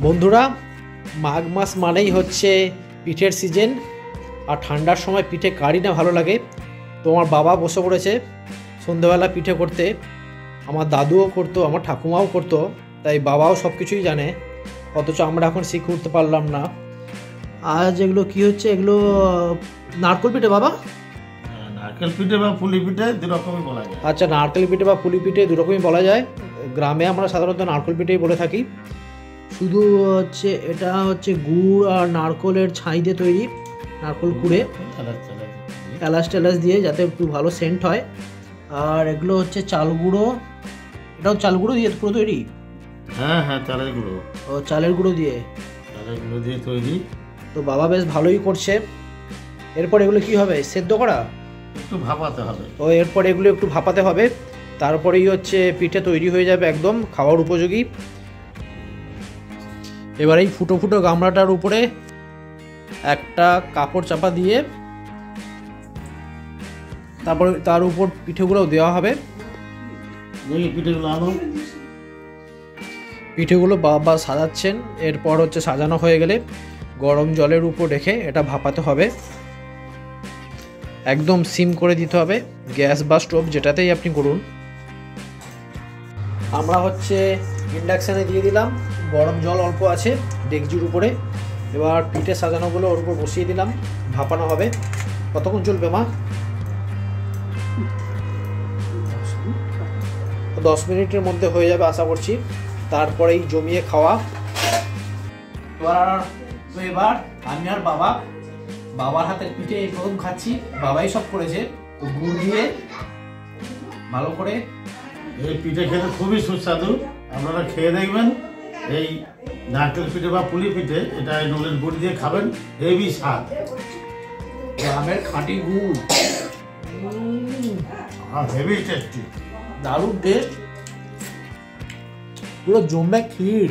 বন্ধুরা, মাঘ মাস মানেই হচ্ছে পিঠের সিজন। আর ঠান্ডার সময় পিঠে কারই না ভালো লাগে। তো আমার বাবা বসে পড়েছে সন্ধ্যেবেলা পিঠে করতে। আমার দাদুও করতো, আমার ঠাকুমাও করতো, তাই বাবাও সব কিছুই জানে, অথচ আমরা এখন শিখে উঠতে পারলাম না। আজ এগুলো কি হচ্ছে? এগুলো নারকেল পিঠে বাবা? নারকেল পিঠে বা পুলি পিঠে দুরকমই বলা যায়। আচ্ছা, নারকেল পিঠে বা পুলি পিঠে দুরকমই বলা যায়। গ্রামে আমরা সাধারণত নারকেল পিঠেই বলে থাকি। শুধু হচ্ছে এটা হচ্ছে গুড় আর নারকেলের ছাই দিয়ে তৈরি, নারকেল কুড়ে এলাচ টেলাচ দিয়ে, যাতে একটু ভালো সেন্ট হয়। আর এগুলো হচ্ছে চাল গুঁড়ো, এটাও চাল গুঁড়ো দিয়ে পুরো তৈরি? হ্যাঁ হ্যাঁ, চালের গুঁড়ো। ও, চালের গুঁড়ো দিয়ে তৈরি। তো বাবা বেশ ভালোই করছে। এরপর এগুলো কি হবে? সেদ্ধ করা? একটু ভাপাতে হবে। ও, এরপর এগুলো একটু ভাপাতে হবে, তারপরেই হচ্ছে পিঠে তৈরি হয়ে যাবে একদম খাওয়ার উপযোগী। এবার এই ফুটো ফুটো গামলাটার উপরে একটা কাপড় চাপা দিয়ে তারপরে তার উপর পিঠেগুলো দেওয়া হবে। পিঠেগুলো বাবা সাজাচ্ছেন। এরপর হচ্ছে সাজানো হয়ে গেলে গরম জলের উপর রেখে এটা ভাপাতে হবে। একদম সিম করে দিতে হবে, গ্যাস বা স্টোভ যেটাতেই আপনি করুন। আমরা হচ্ছে ইন্ডাকশানে দিয়ে দিলাম, গরম জল অল্প আছে ডেকচির উপরে। এবার পিঠে সাজানোগুলো ওর উপর বসিয়ে দিলাম, ভাপানো হবে। কতক্ষণ চলবে মা? 10 মিনিটের মধ্যে হয়ে যাবে আশা করছি, তারপরেই জমিয়ে খাওয়া। এবার আমি আর বাবার হাতের পিঠে এই প্রথম খাচ্ছি। বাবাই সব করেছে, গুড় দিয়ে ভালো করে। এই পিঠে খেতে খুবই সুস্বাদু, আপনারা খেয়ে দেখবেন। এই নারকেল পিঠে বা পুলি পিঠে, এটা নলের গুড় দিয়ে খাবেন, হেভি স্বাদ। গ্রামের খাঁটি গুড়, হেভি টেস্টি, দারুণ টেস্ট, পুরো জমে ক্ষীর।